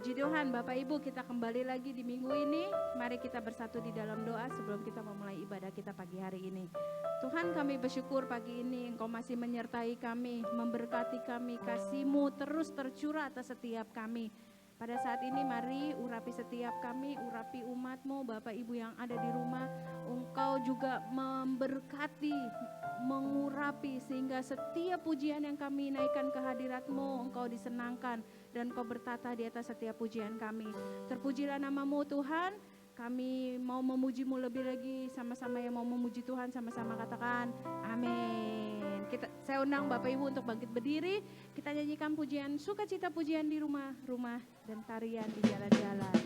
Puji Tuhan, Bapak Ibu, kita kembali lagi di minggu ini. Mari kita bersatu di dalam doa sebelum kita memulai ibadah kita pagi hari ini. Tuhan, kami bersyukur pagi ini Engkau masih menyertai kami, memberkati kami, kasih-Mu terus tercurah atas setiap kami. Pada saat ini mari urapi setiap kami, urapi umat-Mu, Bapak Ibu yang ada di rumah. Engkau juga memberkati, mengurapi sehingga setiap pujian yang kami naikkan ke hadirat-Mu, Engkau disenangkan dan Kau bertata di atas setiap pujian kami. Terpujilah nama-Mu Tuhan. Kami mau memuji-Mu lebih lagi, sama-sama yang mau memuji Tuhan, sama-sama katakan amin. Saya undang Bapak Ibu untuk bangkit berdiri. Kita nyanyikan pujian, sukacita pujian di rumah-rumah dan tarian di jalan-jalan.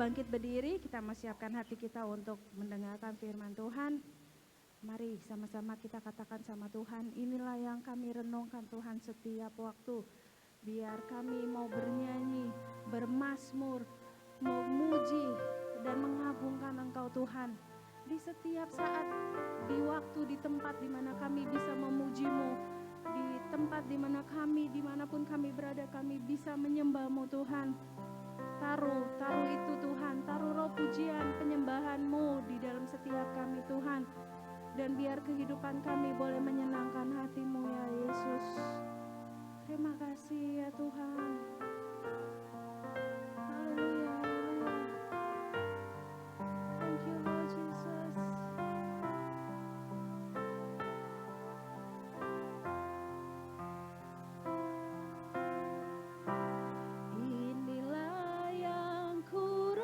Bangkit berdiri, kita mau siapkan hati kita untuk mendengarkan firman Tuhan. Mari sama-sama kita katakan sama Tuhan, inilah yang kami renungkan Tuhan setiap waktu. Biar kami mau bernyanyi, bermazmur, memuji dan mengagungkan Engkau Tuhan. Di setiap saat, di waktu, di tempat di mana kami bisa memuji-Mu, di tempat di mana kami, dimanapun kami berada, kami bisa menyembah-Mu Tuhan. Taruh itu Tuhan, taruh roh pujian penyembahan-Mu di dalam setiap kami Tuhan. Dan biar kehidupan kami boleh menyenangkan hati-Mu ya Yesus. Terima kasih ya Tuhan. Haleluya. Thank you Lord Jesus. Inilah yang ku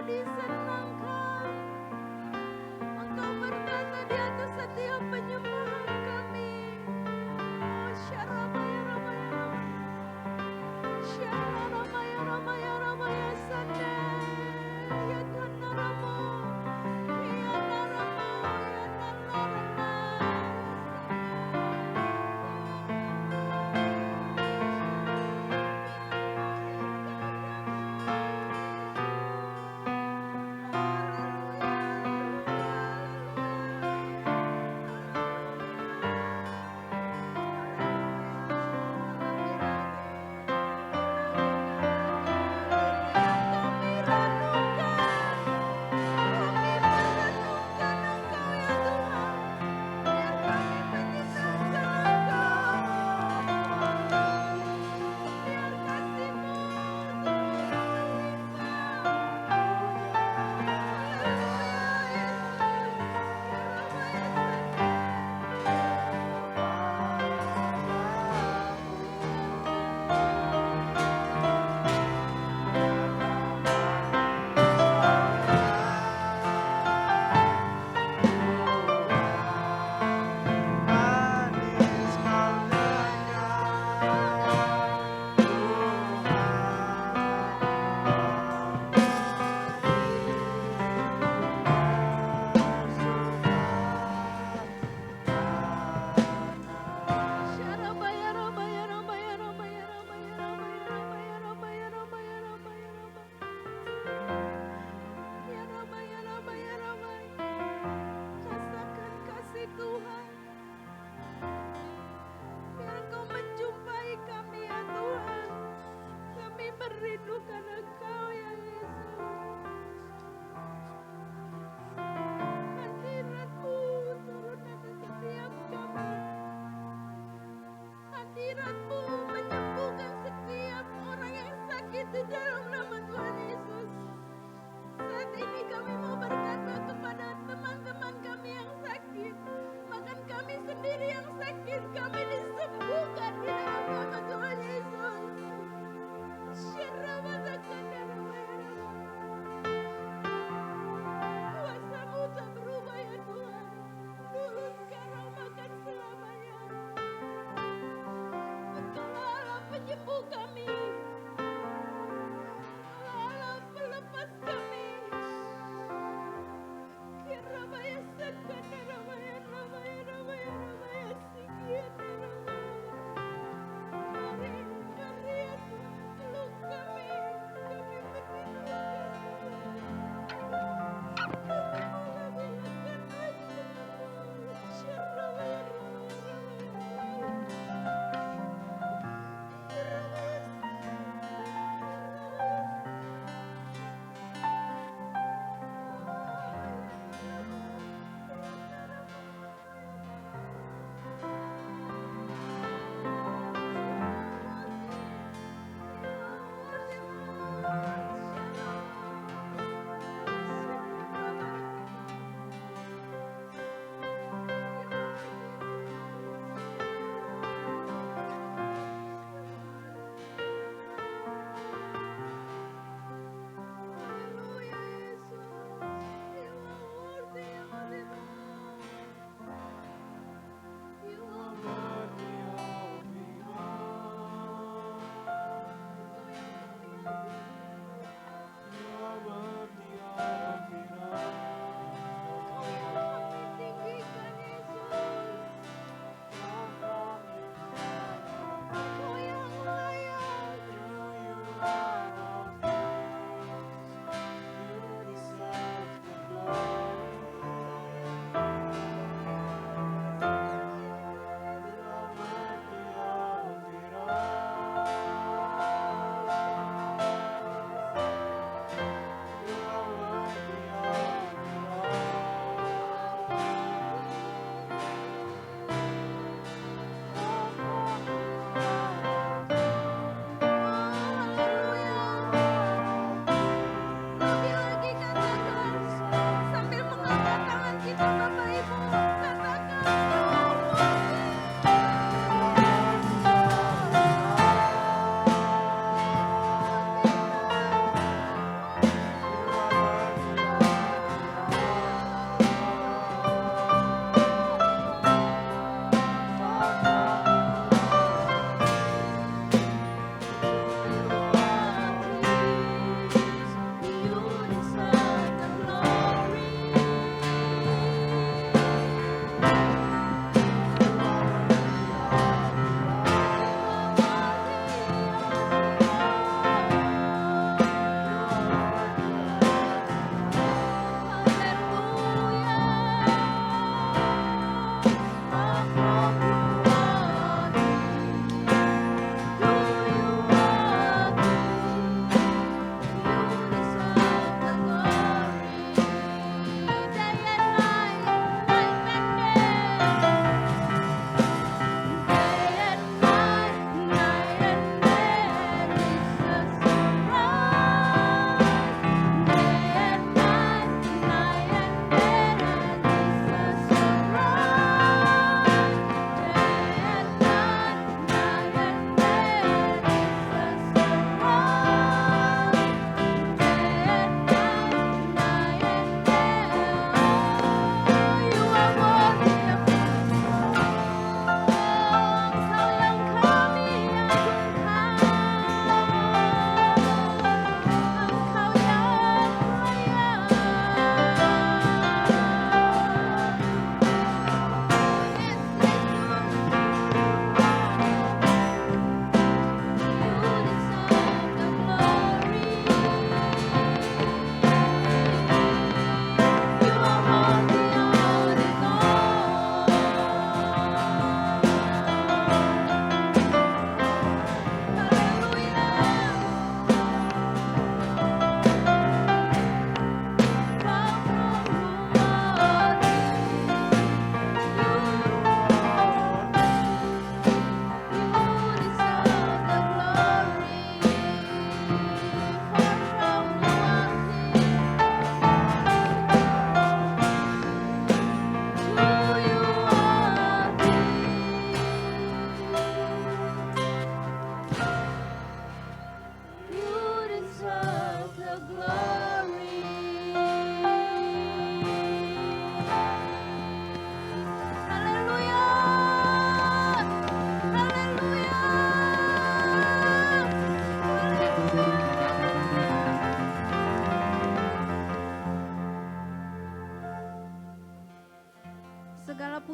disenangkan. Engkau berkata di atas setiap penyembahan kami. Oh, Syaramaya Ramaya Syaramaya Ramaya Ramaya Sanda. Ya Kana Ramo, Ya Naramo, Ya Nanarana.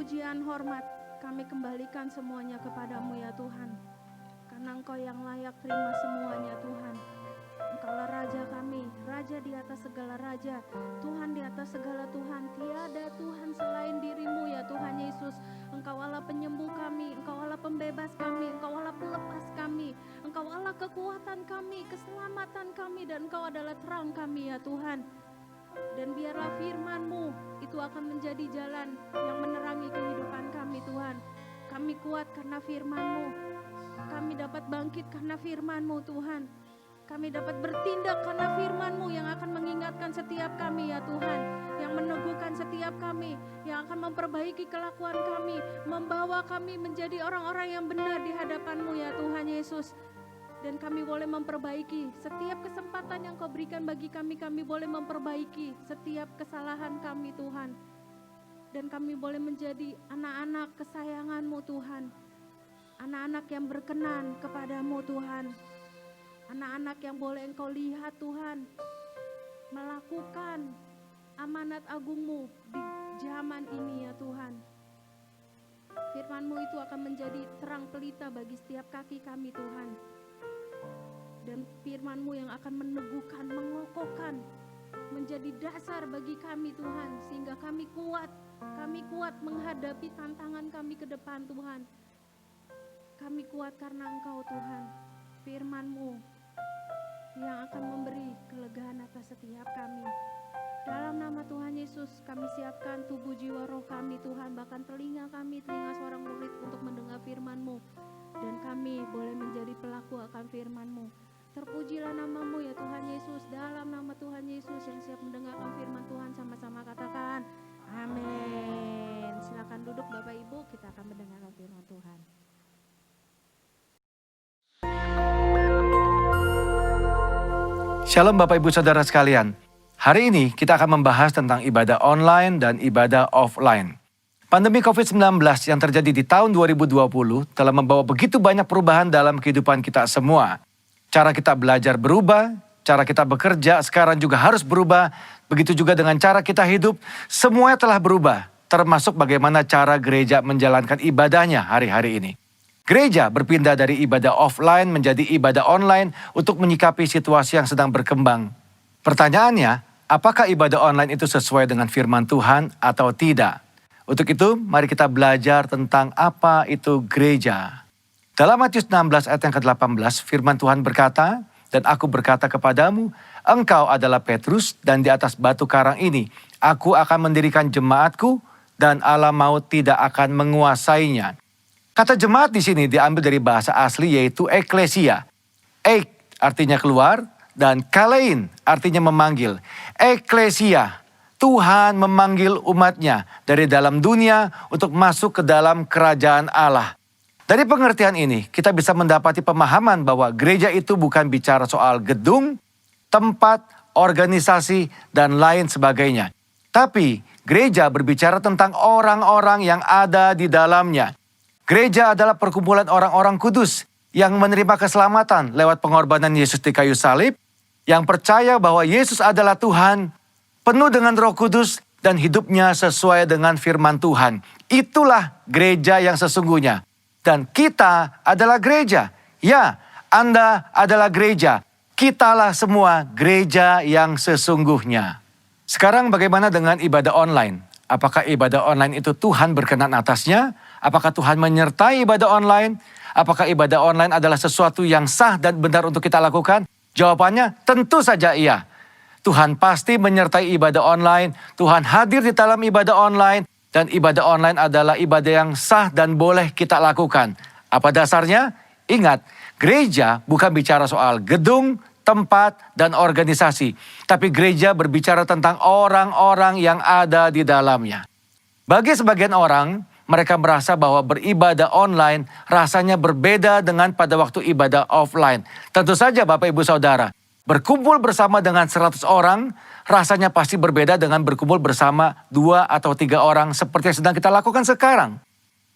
pujian, hormat kami kembalikan semuanya kepadamu ya Tuhan. Karena Engkau yang layak terima semuanya Tuhan. Engkaulah Raja kami, Raja di atas segala Raja, Tuhan di atas segala Tuhan. Tiada Tuhan selain dirimu ya Tuhan Yesus. Engkau Allah penyembuh kami, Engkau Allah pembebas kami, Engkau Allah pelepas kami, Engkau Allah kekuatan kami, keselamatan kami, dan Engkau adalah terang kami ya Tuhan. Dan biarlah firman-Mu itu akan menjadi jalan yang menerangi kehidupan kami Tuhan. Kami kuat karena firman-Mu, kami dapat bangkit karena firman-Mu Tuhan. Kami dapat bertindak karena firman-Mu yang akan mengingatkan setiap kami ya Tuhan, yang meneguhkan setiap kami, yang akan memperbaiki kelakuan kami, membawa kami menjadi orang-orang yang benar di hadapan-Mu ya Tuhan Yesus. Dan kami boleh memperbaiki setiap kesempatan yang Kau berikan bagi kami boleh memperbaiki setiap kesalahan kami Tuhan. Dan kami boleh menjadi anak-anak kesayangan-Mu Tuhan, anak-anak yang berkenan kepadamu Tuhan. Anak-anak yang boleh Engkau lihat Tuhan, melakukan amanat agung-Mu di zaman ini ya Tuhan. Firman-Mu itu akan menjadi terang pelita bagi setiap kaki kami Tuhan. Dan firman-Mu yang akan meneguhkan, mengokohkan, menjadi dasar bagi kami Tuhan. Sehingga kami kuat menghadapi tantangan kami ke depan Tuhan. Kami kuat karena Engkau Tuhan, firman-Mu yang akan memberi kelegaan atas setiap kami. Dalam nama Tuhan Yesus, kami siapkan tubuh, jiwa, roh kami Tuhan, bahkan telinga kami, telinga seorang murid untuk mendengar firman-Mu. Dan kami boleh menjadi pelaku akan firman-Mu. Terpujilah nama-Mu ya Tuhan Yesus. Dalam nama Tuhan Yesus yang siap mendengarkan firman Tuhan, sama-sama katakan amin. Silakan duduk Bapak Ibu, kita akan mendengarkan firman Tuhan. Shalom Bapak Ibu Saudara sekalian. Hari ini kita akan membahas tentang ibadah online dan ibadah offline. Pandemi COVID-19 yang terjadi di tahun 2020 telah membawa begitu banyak perubahan dalam kehidupan kita semua. Cara kita belajar berubah, cara kita bekerja sekarang juga harus berubah. Begitu juga dengan cara kita hidup, semuanya telah berubah. Termasuk bagaimana cara gereja menjalankan ibadahnya hari-hari ini. Gereja berpindah dari ibadah offline menjadi ibadah online untuk menyikapi situasi yang sedang berkembang. Pertanyaannya, apakah ibadah online itu sesuai dengan firman Tuhan atau tidak? Untuk itu, mari kita belajar tentang apa itu gereja. Dalam Matius 16 ayat yang ke-18, firman Tuhan berkata, "Dan aku berkata kepadamu, engkau adalah Petrus, dan di atas batu karang ini, aku akan mendirikan jemaatku, dan alam maut tidak akan menguasainya." Kata jemaat di sini diambil dari bahasa asli yaitu eklesia. Ek artinya keluar dan kalein artinya memanggil. Eklesia, Tuhan memanggil umatnya dari dalam dunia untuk masuk ke dalam kerajaan Allah. Dari pengertian ini kita bisa mendapati pemahaman bahwa gereja itu bukan bicara soal gedung, tempat, organisasi, dan lain sebagainya. Tapi gereja berbicara tentang orang-orang yang ada di dalamnya. Gereja adalah perkumpulan orang-orang kudus yang menerima keselamatan lewat pengorbanan Yesus di kayu salib, yang percaya bahwa Yesus adalah Tuhan, penuh dengan Roh Kudus dan hidupnya sesuai dengan firman Tuhan. Itulah gereja yang sesungguhnya. Dan kita adalah gereja. Ya, Anda adalah gereja. Kitalah semua gereja yang sesungguhnya. Sekarang bagaimana dengan ibadah online? Apakah ibadah online itu Tuhan berkenan atasnya? Apakah Tuhan menyertai ibadah online? Apakah ibadah online adalah sesuatu yang sah dan benar untuk kita lakukan? Jawabannya tentu saja iya. Tuhan pasti menyertai ibadah online. Tuhan hadir di dalam ibadah online. Dan ibadah online adalah ibadah yang sah dan boleh kita lakukan. Apa dasarnya? Ingat, gereja bukan bicara soal gedung, tempat, dan organisasi. Tapi gereja berbicara tentang orang-orang yang ada di dalamnya. Bagi sebagian orang, mereka merasa bahwa beribadah online rasanya berbeda dengan pada waktu ibadah offline. Tentu saja Bapak Ibu Saudara, berkumpul bersama dengan 100 orang rasanya pasti berbeda dengan berkumpul bersama 2 atau 3 orang seperti yang sedang kita lakukan sekarang.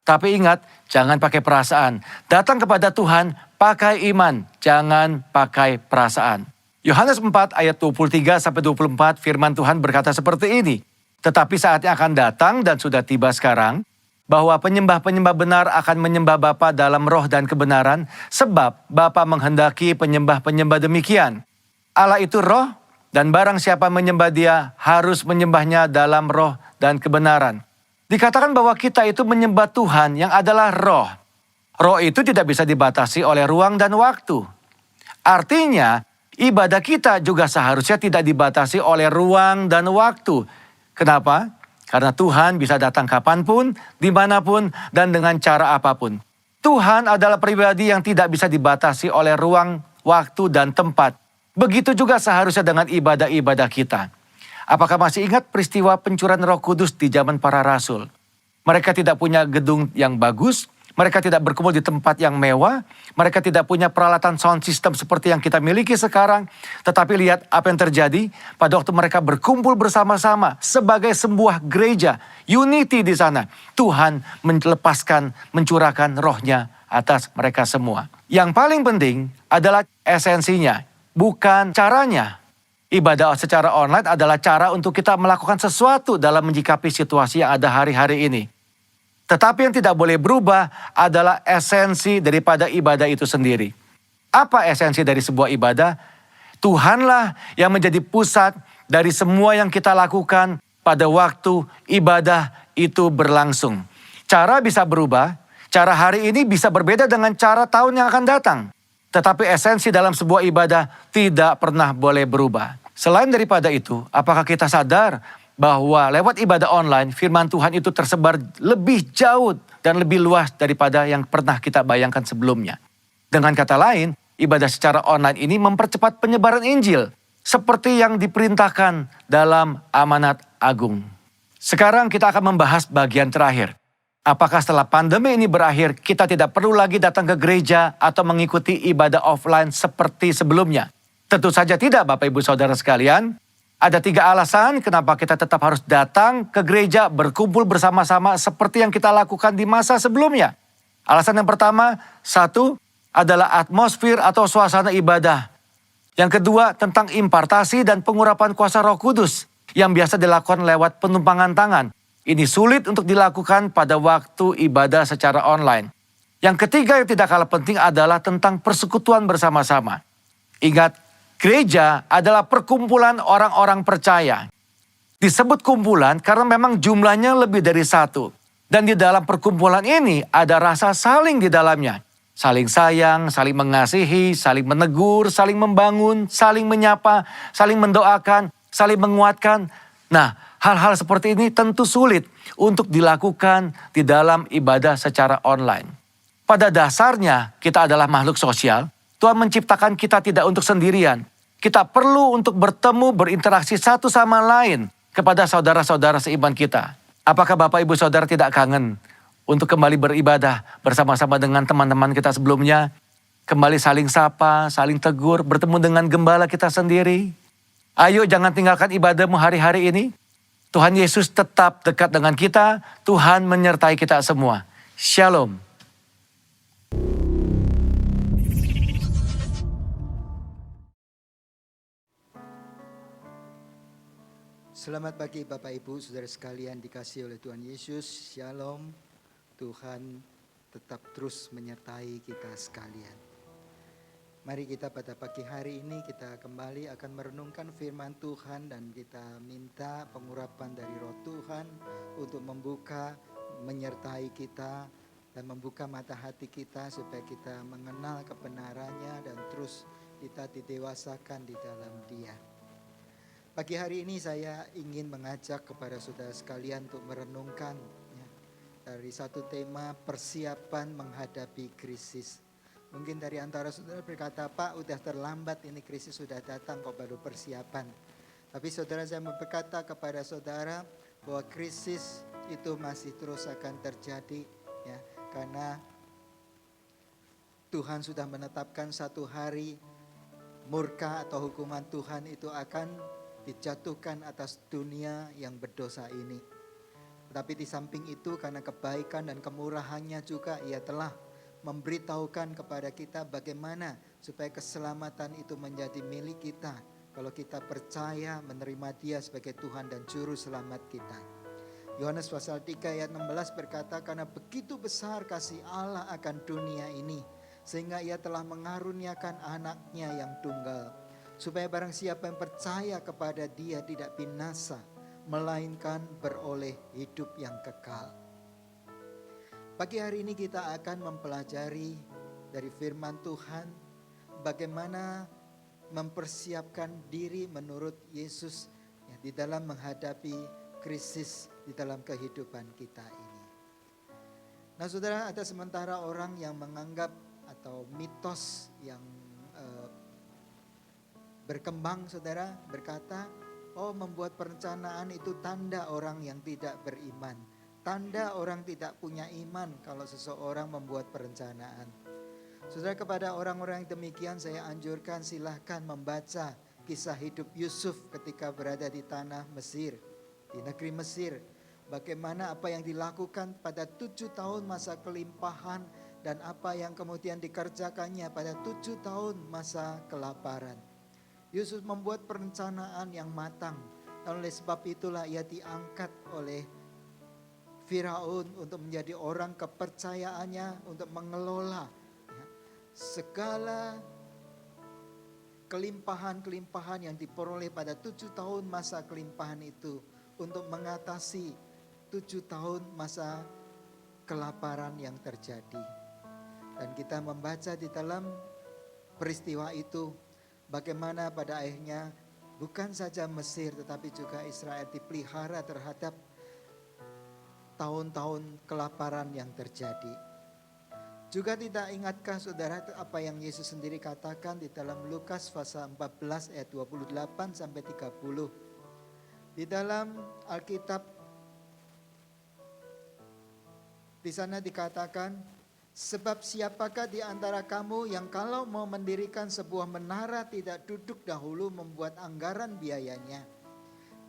Tapi ingat, jangan pakai perasaan. Datang kepada Tuhan, pakai iman, jangan pakai perasaan. Yohanes 4 ayat 23-24 firman Tuhan berkata seperti ini. Tetapi saatnya akan datang dan sudah tiba sekarang, bahwa penyembah-penyembah benar akan menyembah Bapa dalam roh dan kebenaran, sebab Bapa menghendaki penyembah-penyembah demikian. Allah itu roh, dan barang siapa menyembah Dia harus menyembahnya dalam roh dan kebenaran. Dikatakan bahwa kita itu menyembah Tuhan yang adalah roh. Roh itu tidak bisa dibatasi oleh ruang dan waktu. Artinya, ibadah kita juga seharusnya tidak dibatasi oleh ruang dan waktu. Kenapa? Karena Tuhan bisa datang kapanpun, dimanapun, dan dengan cara apapun. Tuhan adalah pribadi yang tidak bisa dibatasi oleh ruang, waktu, dan tempat. Begitu juga seharusnya dengan ibadah-ibadah kita. Apakah masih ingat peristiwa pencurahan Roh Kudus di zaman para rasul? Mereka tidak punya gedung yang bagus, mereka tidak berkumpul di tempat yang mewah, mereka tidak punya peralatan sound system seperti yang kita miliki sekarang. Tetapi lihat apa yang terjadi pada waktu mereka berkumpul bersama-sama sebagai sebuah gereja, unity di sana. Tuhan mencurahkan rohnya atas mereka semua. Yang paling penting adalah esensinya, bukan caranya. Ibadah secara online adalah cara untuk kita melakukan sesuatu dalam menyikapi situasi yang ada hari-hari ini. Tetapi yang tidak boleh berubah adalah esensi daripada ibadah itu sendiri. Apa esensi dari sebuah ibadah? Tuhanlah yang menjadi pusat dari semua yang kita lakukan pada waktu ibadah itu berlangsung. Cara bisa berubah, cara hari ini bisa berbeda dengan cara tahun yang akan datang. Tetapi esensi dalam sebuah ibadah tidak pernah boleh berubah. Selain daripada itu, apakah kita sadar bahwa lewat ibadah online, firman Tuhan itu tersebar lebih jauh dan lebih luas daripada yang pernah kita bayangkan sebelumnya. Dengan kata lain, ibadah secara online ini mempercepat penyebaran Injil, seperti yang diperintahkan dalam amanat agung. Sekarang kita akan membahas bagian terakhir. Apakah setelah pandemi ini berakhir, kita tidak perlu lagi datang ke gereja atau mengikuti ibadah offline seperti sebelumnya? Tentu saja tidak, Bapak Ibu Saudara sekalian. Ada 3 alasan kenapa kita tetap harus datang ke gereja berkumpul bersama-sama seperti yang kita lakukan di masa sebelumnya. Alasan yang pertama, 1 adalah atmosfer atau suasana ibadah. Yang kedua tentang impartasi dan pengurapan kuasa Roh Kudus yang biasa dilakukan lewat penumpangan tangan. Ini sulit untuk dilakukan pada waktu ibadah secara online. Yang ketiga yang tidak kalah penting adalah tentang persekutuan bersama-sama. Ingat, gereja adalah perkumpulan orang-orang percaya. Disebut kumpulan karena memang jumlahnya lebih dari 1. Dan di dalam perkumpulan ini ada rasa saling di dalamnya. Saling sayang, saling mengasihi, saling menegur, saling membangun, saling menyapa, saling mendoakan, saling menguatkan. Nah, hal-hal seperti ini tentu sulit untuk dilakukan di dalam ibadah secara online. Pada dasarnya kita adalah makhluk sosial. Tuhan menciptakan kita tidak untuk sendirian. Kita perlu untuk bertemu, berinteraksi satu sama lain kepada saudara-saudara seiman kita. Apakah Bapak Ibu Saudara tidak kangen untuk kembali beribadah bersama-sama dengan teman-teman kita sebelumnya? Kembali saling sapa, saling tegur, bertemu dengan gembala kita sendiri. Ayo jangan tinggalkan ibadahmu hari-hari ini. Tuhan Yesus tetap dekat dengan kita. Tuhan menyertai kita semua. Shalom. Selamat pagi Bapak Ibu, Saudara sekalian dikasihi oleh Tuhan Yesus. Shalom, Tuhan tetap terus menyertai kita sekalian. Mari kita pada pagi hari ini kita kembali akan merenungkan firman Tuhan dan kita minta pengurapan dari Roh Tuhan untuk membuka, menyertai kita dan membuka mata hati kita supaya kita mengenal kebenarannya dan terus kita didewasakan di dalam Dia. Pagi hari ini saya ingin mengajak kepada saudara sekalian untuk merenungkan dari satu tema persiapan menghadapi krisis. Mungkin dari antara saudara berkata, Pak udah terlambat ini krisis sudah datang kok baru persiapan. Tapi saudara saya mau berkata kepada saudara bahwa krisis itu masih terus akan terjadi ya, karena Tuhan sudah menetapkan satu hari murka atau hukuman Tuhan itu akan dijatuhkan atas dunia yang berdosa ini. Tetapi di samping itu karena kebaikan dan kemurahannya juga Ia telah memberitahukan kepada kita bagaimana supaya keselamatan itu menjadi milik kita kalau kita percaya menerima Dia sebagai Tuhan dan Juru Selamat kita. Yohanes pasal 3 ayat 16 berkata, karena begitu besar kasih Allah akan dunia ini, sehingga ia telah mengaruniakan anaknya yang tunggal, supaya barang siapa yang percaya kepada dia tidak binasa, melainkan beroleh hidup yang kekal. Pagi hari ini kita akan mempelajari dari firman Tuhan, bagaimana mempersiapkan diri menurut Yesus ya, di dalam menghadapi krisis di dalam kehidupan kita ini. Nah saudara, ada sementara orang yang menganggap atau mitos yang berkembang, saudara, berkata, oh membuat perencanaan itu tanda orang yang tidak beriman. Tanda orang tidak punya iman kalau seseorang membuat perencanaan. Saudara, kepada orang-orang yang demikian saya anjurkan silahkan membaca kisah hidup Yusuf ketika berada di tanah Mesir, di negeri Mesir. Bagaimana apa yang dilakukan pada 7 tahun masa kelimpahan dan apa yang kemudian dikerjakannya pada 7 tahun masa kelaparan. Yusuf membuat perencanaan yang matang. Dan oleh sebab itulah ia diangkat oleh Firaun untuk menjadi orang kepercayaannya untuk mengelola segala kelimpahan-kelimpahan yang diperoleh pada 7 tahun masa kelimpahan itu untuk mengatasi 7 tahun masa kelaparan yang terjadi. Dan kita membaca di dalam peristiwa itu bagaimana pada akhirnya bukan saja Mesir tetapi juga Israel dipelihara terhadap tahun-tahun kelaparan yang terjadi. Juga tidak ingatkah saudara apa yang Yesus sendiri katakan di dalam Lukas pasal 14 ayat 28 sampai 30. Di dalam Alkitab di sana dikatakan, sebab siapakah di antara kamu yang kalau mau mendirikan sebuah menara tidak duduk dahulu membuat anggaran biayanya.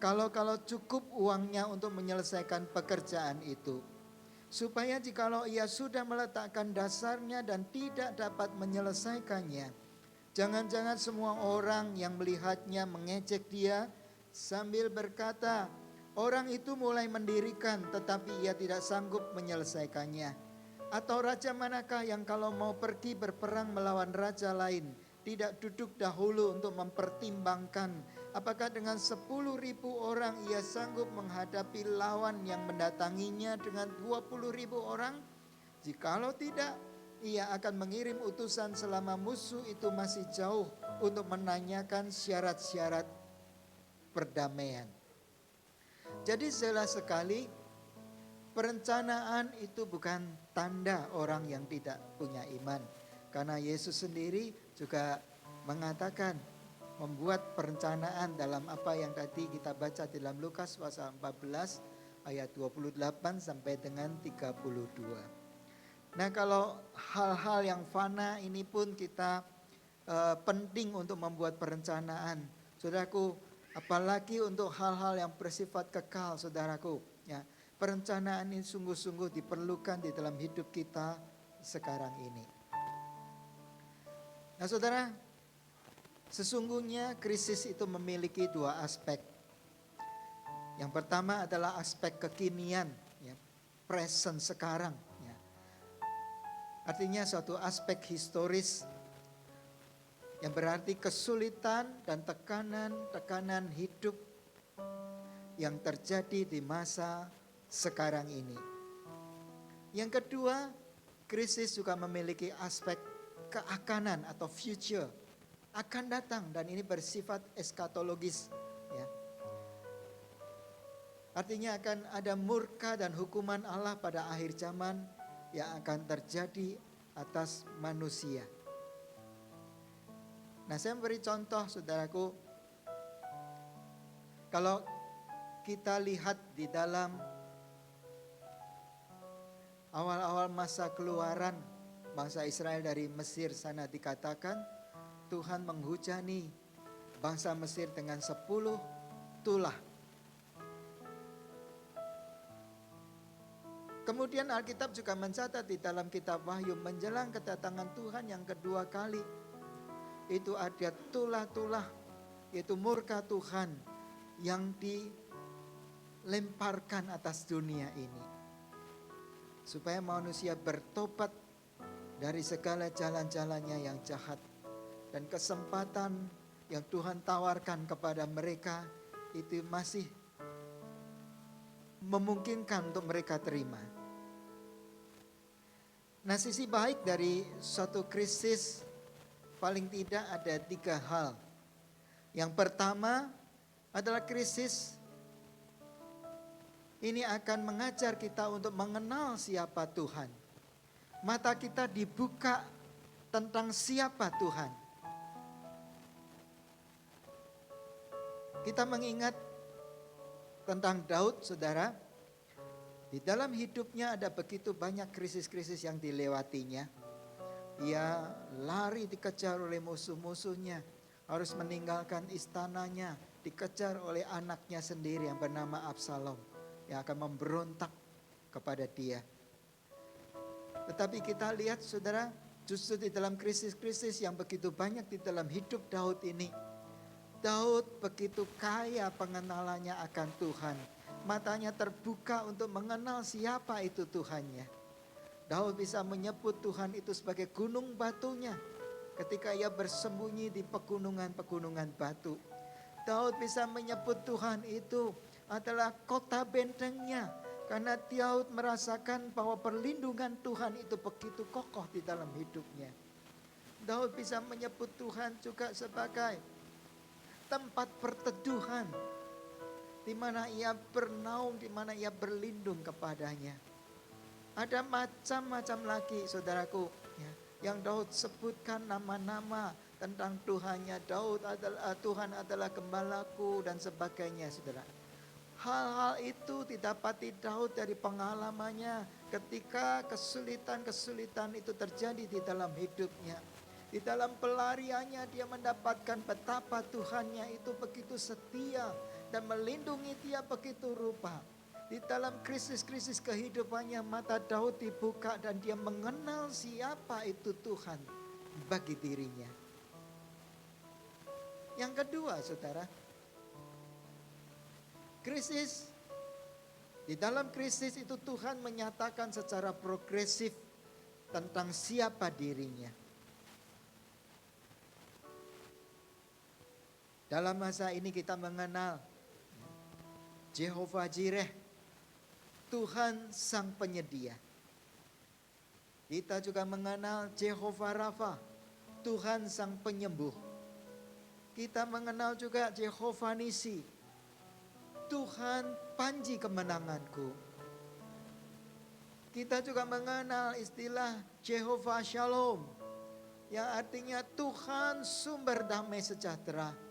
Kalau cukup uangnya untuk menyelesaikan pekerjaan itu. Supaya jikalau ia sudah meletakkan dasarnya dan tidak dapat menyelesaikannya, jangan-jangan semua orang yang melihatnya mengejek dia sambil berkata, orang itu mulai mendirikan tetapi ia tidak sanggup menyelesaikannya. Atau raja manakah yang kalau mau pergi berperang melawan raja lain tidak duduk dahulu untuk mempertimbangkan apakah dengan 10.000 orang ia sanggup menghadapi lawan yang mendatanginya dengan 20.000 orang? Jikalau tidak, ia akan mengirim utusan selama musuh itu masih jauh untuk menanyakan syarat-syarat perdamaian. Jadi jelas sekali perencanaan itu bukan tanda orang yang tidak punya iman. Karena Yesus sendiri juga mengatakan membuat perencanaan dalam apa yang tadi kita baca di dalam Lukas pasal 14 ayat 28 sampai dengan 32. Nah kalau hal-hal yang fana ini pun kita penting untuk membuat perencanaan. Saudaraku, apalagi untuk hal-hal yang bersifat kekal, saudaraku. Ya, perencanaan ini sungguh-sungguh diperlukan di dalam hidup kita sekarang ini. Nah saudara, sesungguhnya krisis itu memiliki 2 aspek. Yang pertama adalah aspek kekinian, ya, present sekarang. Ya. Artinya suatu aspek historis yang berarti kesulitan dan tekanan hidup yang terjadi di masa sekarang ini. Yang kedua, krisis juga memiliki aspek keakanan atau future, akan datang, dan ini bersifat eskatologis. Ya. Artinya akan ada murka dan hukuman Allah pada akhir zaman yang akan terjadi atas manusia. Nah saya memberi contoh saudaraku, kalau kita lihat di dalam awal-awal masa keluaran bangsa Israel dari Mesir sana dikatakan Tuhan menghujani bangsa Mesir dengan 10 tulah. Kemudian Alkitab juga mencatat di dalam kitab Wahyu menjelang kedatangan Tuhan yang kedua kali. Itu ada tulah-tulah, yaitu murka Tuhan yang lemparkan atas dunia ini. Supaya manusia bertobat dari segala jalan-jalannya yang jahat. Dan kesempatan yang Tuhan tawarkan kepada mereka itu masih memungkinkan untuk mereka terima. Nah, sisi baik dari suatu krisis paling tidak ada 3 hal. Yang pertama adalah krisis ini akan mengajar kita untuk mengenal siapa Tuhan. Mata kita dibuka tentang siapa Tuhan. Kita mengingat tentang Daud, saudara. Di dalam hidupnya ada begitu banyak krisis-krisis yang dilewatinya. Ia lari dikejar oleh musuh-musuhnya. Harus meninggalkan istananya. Dikejar oleh anaknya sendiri yang bernama Absalom. Yang akan memberontak kepada dia. Tetapi kita lihat, saudara, justru di dalam krisis-krisis yang begitu banyak di dalam hidup Daud ini, Daud begitu kaya pengenalannya akan Tuhan. Matanya terbuka untuk mengenal siapa itu Tuhannya. Daud bisa menyebut Tuhan itu sebagai gunung batunya ketika ia bersembunyi di pegunungan-pegunungan batu. Daud bisa menyebut Tuhan itu adalah kota bentengnya. Karena Daud merasakan bahwa perlindungan Tuhan itu begitu kokoh di dalam hidupnya. Daud bisa menyebut Tuhan juga sebagai tempat perteduhan. Di mana ia bernaung, di mana ia berlindung kepadanya. Ada macam-macam lagi, saudaraku, yang Daud sebutkan nama-nama tentang Tuhannya. Tuhan adalah gembalaku dan sebagainya, saudara. Hal-hal itu didapati Daud dari pengalamannya ketika kesulitan-kesulitan itu terjadi di dalam hidupnya. Di dalam pelariannya dia mendapatkan betapa Tuhannya itu begitu setia dan melindungi dia begitu rupa. Di dalam krisis-krisis kehidupannya mata Daud dibuka dan dia mengenal siapa itu Tuhan bagi dirinya. Yang kedua, saudara, krisis. Di dalam krisis itu Tuhan menyatakan secara progresif tentang siapa dirinya. Dalam masa ini kita mengenal Jehovah Jireh, Tuhan sang penyedia. Kita juga mengenal Jehovah Rafa, Tuhan sang penyembuh. Kita mengenal juga Jehovah Nisi, Tuhan panji kemenanganku. Kita juga mengenal istilah Jehovah Shalom, yang artinya Tuhan sumber damai sejahtera.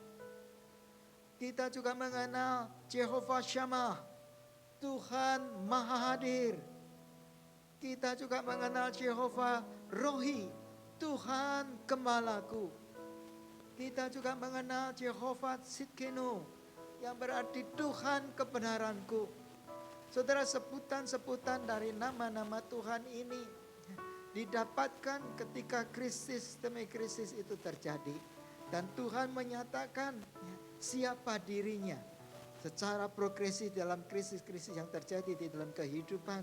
Kita juga mengenal Jehovah Shammah, Tuhan Maha Hadir. Kita juga mengenal Jehovah Rohi, Tuhan Gembalaku. Kita juga mengenal Jehovah Tsidkenu, yang berarti Tuhan kebenaranku. Saudara, sebutan-sebutan dari nama-nama Tuhan ini didapatkan ketika krisis demi krisis itu terjadi. Dan Tuhan menyatakan siapa dirinya secara progresif dalam krisis-krisis yang terjadi di dalam kehidupan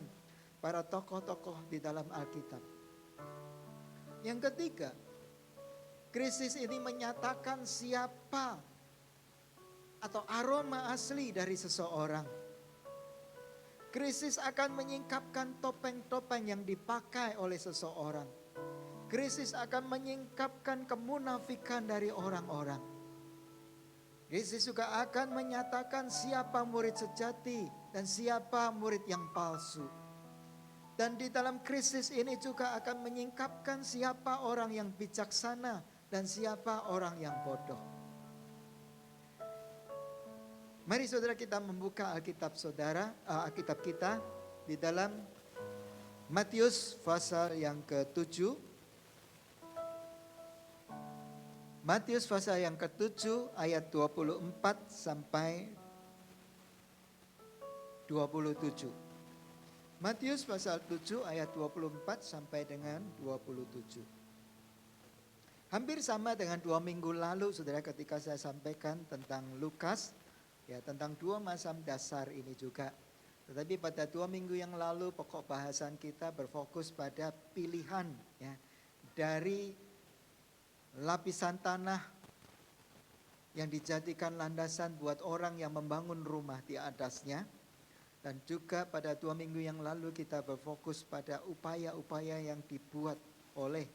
para tokoh-tokoh di dalam Alkitab. Yang ketiga, krisis ini menyatakan siapa atau aroma asli dari seseorang. Krisis akan menyingkapkan topeng-topeng yang dipakai oleh seseorang. Krisis akan menyingkapkan kemunafikan dari orang-orang. Krisis juga akan menyatakan siapa murid sejati dan siapa murid yang palsu. Dan di dalam krisis ini juga akan menyingkapkan siapa orang yang bijaksana dan siapa orang yang bodoh. Mari saudara kita membuka Alkitab kita di dalam Matius pasal yang ke-7. Matius pasal yang ke-7 ayat 24 sampai 27. Matius pasal 7 ayat 24 sampai dengan 27. Hampir sama dengan 2 minggu lalu, saudara, ketika saya sampaikan tentang Lukas ya tentang 2 macam dasar ini juga. Tetapi pada 2 minggu yang lalu pokok bahasan kita berfokus pada pilihan ya dari lapisan tanah yang dijadikan landasan buat orang yang membangun rumah di atasnya. Dan juga pada 2 minggu yang lalu kita berfokus pada upaya-upaya yang dibuat oleh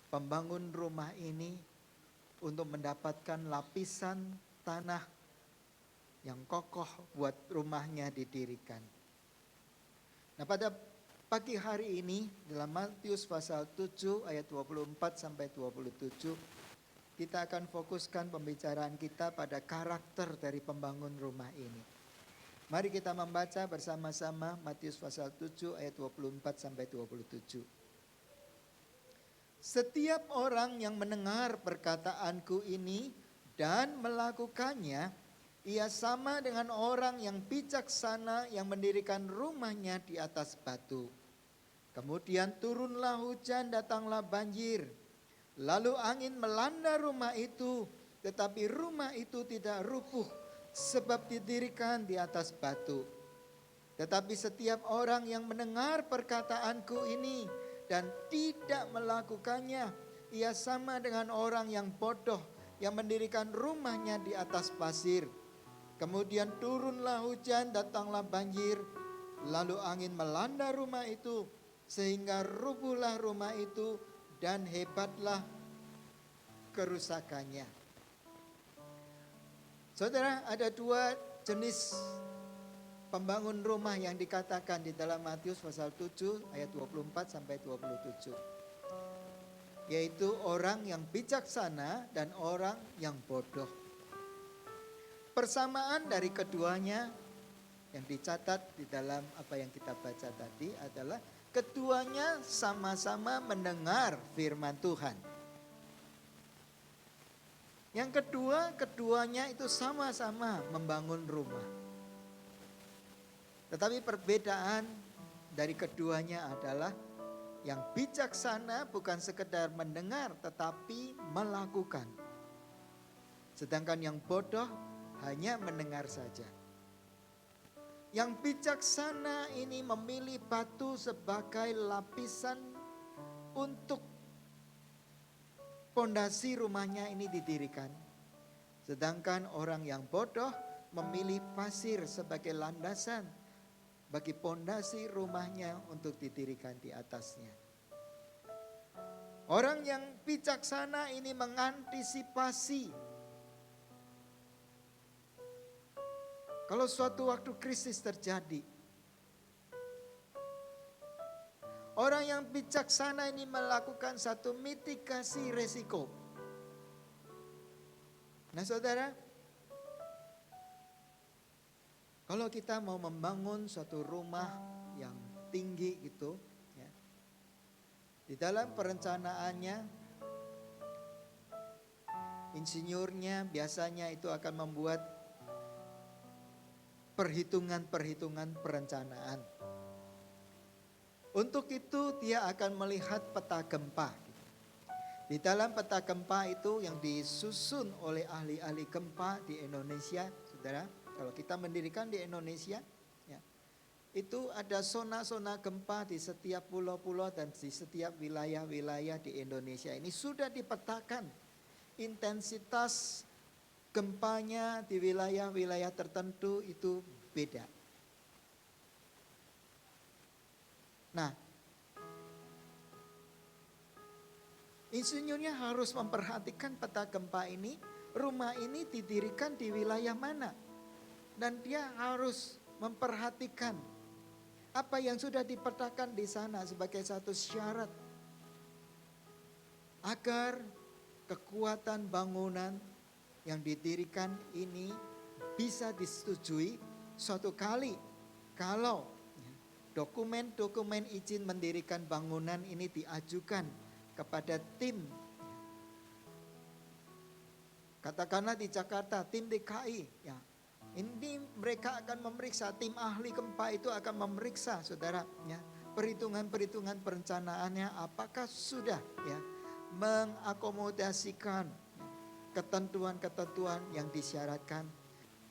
pembangun rumah ini untuk mendapatkan lapisan tanah yang kokoh buat rumahnya didirikan. Nah, pada pagi hari ini dalam Matius pasal 7 ayat 24 sampai 27 kita akan fokuskan pembicaraan kita pada karakter dari pembangun rumah ini. Mari kita membaca bersama-sama Matius pasal 7 ayat 24 sampai 27. Setiap orang yang mendengar perkataanku ini dan melakukannya, ia sama dengan orang yang bijaksana yang mendirikan rumahnya di atas batu. Kemudian turunlah hujan, datanglah banjir. Lalu angin melanda rumah itu, tetapi rumah itu tidak rubuh sebab didirikan di atas batu. Tetapi setiap orang yang mendengar perkataanku ini dan tidak melakukannya, ia sama dengan orang yang bodoh yang mendirikan rumahnya di atas pasir. Kemudian turunlah hujan, datanglah banjir, lalu angin melanda rumah itu, sehingga rubuhlah rumah itu dan hebatlah kerusakannya. Saudara, ada 2 jenis pembangun rumah yang dikatakan di dalam Matius pasal 7 ayat 24 sampai 27. Yaitu orang yang bijaksana dan orang yang bodoh. Persamaan dari keduanya yang dicatat di dalam apa yang kita baca tadi adalah keduanya sama-sama mendengar firman Tuhan. Yang kedua, keduanya itu sama-sama membangun rumah. Tetapi perbedaan dari keduanya adalah yang bijaksana bukan sekedar mendengar tetapi melakukan. Sedangkan yang bodoh hanya mendengar saja. Yang bijaksana ini memilih batu sebagai lapisan untuk pondasi rumahnya ini didirikan. Sedangkan orang yang bodoh memilih pasir sebagai landasan bagi pondasi rumahnya untuk didirikan di atasnya. Orang yang bijaksana ini mengantisipasi kalau suatu waktu krisis terjadi. Orang yang bijaksana ini melakukan satu mitigasi resiko. Nah saudara, kalau kita mau membangun suatu rumah yang tinggi gitu, ya, di dalam perencanaannya, insinyurnya biasanya itu akan membuat perhitungan-perhitungan perencanaan. Untuk itu dia akan melihat peta gempa. Di dalam peta gempa itu yang disusun oleh ahli-ahli gempa di Indonesia, saudara, kalau kita mendirikan di Indonesia, ya, itu ada zona-zona gempa di setiap pulau-pulau dan di setiap wilayah-wilayah di Indonesia. Ini sudah dipetakan intensitas gempanya di wilayah-wilayah tertentu itu beda. Nah, insinyurnya harus memperhatikan peta gempa ini, rumah ini didirikan di wilayah mana. Dan dia harus memperhatikan apa yang sudah dipetakan di sana sebagai satu syarat agar kekuatan bangunan yang didirikan ini bisa disetujui suatu kali kalau dokumen-dokumen izin mendirikan bangunan ini diajukan kepada tim. Katakanlah di Jakarta, tim DKI. Ya, ini mereka akan memeriksa, tim ahli gempa itu akan memeriksa saudara. Ya, perhitungan-perhitungan perencanaannya apakah sudah ya mengakomodasikan ketentuan-ketentuan yang disyaratkan.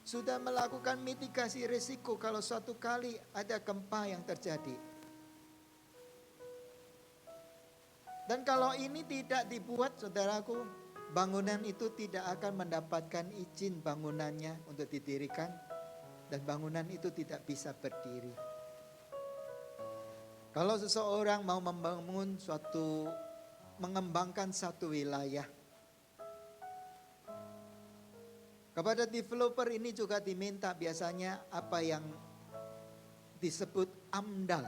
sudah melakukan mitigasi risiko kalau suatu kali ada gempa yang terjadi. Dan kalau ini tidak dibuat, saudaraku, bangunan itu tidak akan mendapatkan izin bangunannya untuk didirikan, dan bangunan itu tidak bisa berdiri. Kalau seseorang mau mengembangkan satu wilayah, kepada developer ini juga diminta biasanya apa yang disebut AMDAL,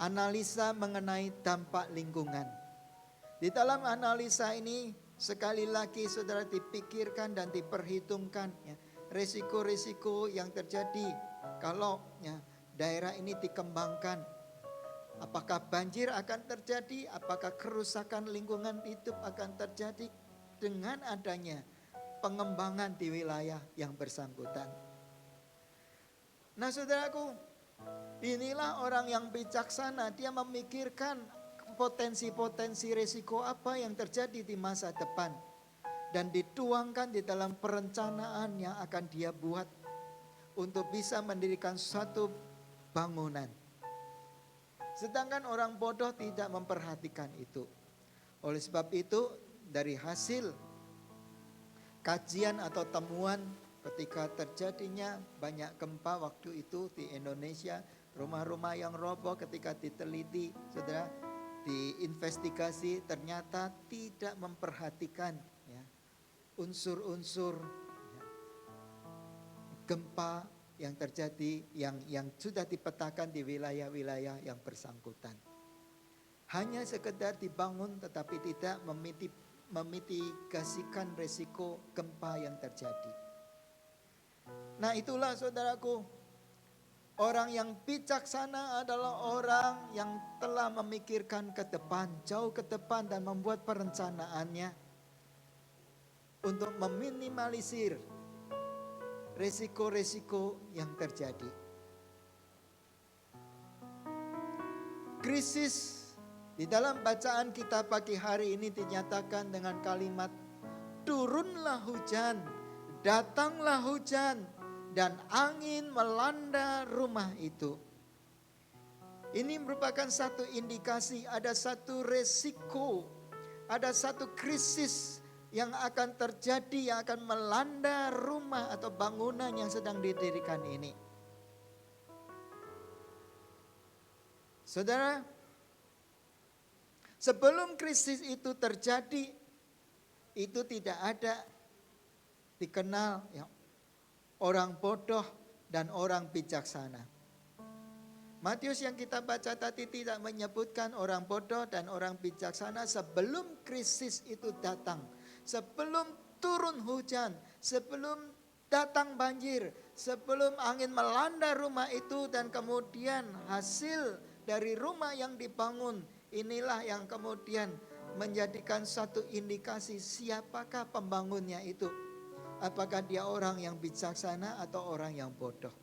analisa mengenai dampak lingkungan. Di dalam analisa ini sekali lagi saudara dipikirkan dan diperhitungkan ya, risiko-risiko yang terjadi kalau ya, daerah ini dikembangkan. Apakah banjir akan terjadi, apakah kerusakan lingkungan hidup akan terjadi dengan adanya pengembangan di wilayah yang bersangkutan. Nah saudaraku, inilah orang yang bijaksana, dia memikirkan potensi-potensi risiko apa yang terjadi di masa depan dan dituangkan di dalam perencanaan yang akan dia buat untuk bisa mendirikan suatu bangunan. Sedangkan orang bodoh tidak memperhatikan itu. Oleh sebab itu, dari hasil kajian atau temuan ketika terjadinya banyak gempa waktu itu di Indonesia, rumah-rumah yang roboh ketika diteliti, saudara, diinvestigasi ternyata tidak memperhatikan ya, unsur-unsur ya, gempa yang terjadi yang sudah dipetakan di wilayah-wilayah yang bersangkutan. Hanya sekedar dibangun tetapi tidak memitigasikan resiko gempa yang terjadi. Nah itulah saudaraku, orang yang bijaksana adalah orang yang telah memikirkan ke depan, jauh ke depan dan membuat perencanaannya untuk meminimalisir resiko-resiko yang terjadi. Krisis di dalam bacaan kita pagi hari ini dinyatakan dengan kalimat, turunlah hujan, datanglah hujan, dan angin melanda rumah itu. Ini merupakan satu indikasi ada satu resiko, ada satu krisis yang akan terjadi, yang akan melanda rumah atau bangunan yang sedang didirikan ini. Saudara, sebelum krisis itu terjadi, itu tidak ada dikenal ya, orang bodoh dan orang bijaksana. Matius yang kita baca tadi tidak menyebutkan orang bodoh dan orang bijaksana sebelum krisis itu datang. Sebelum turun hujan, sebelum datang banjir, sebelum angin melanda rumah itu dan kemudian hasil dari rumah yang dibangun, inilah yang kemudian menjadikan satu indikasi siapakah pembangunnya itu. Apakah dia orang yang bijaksana atau orang yang bodoh.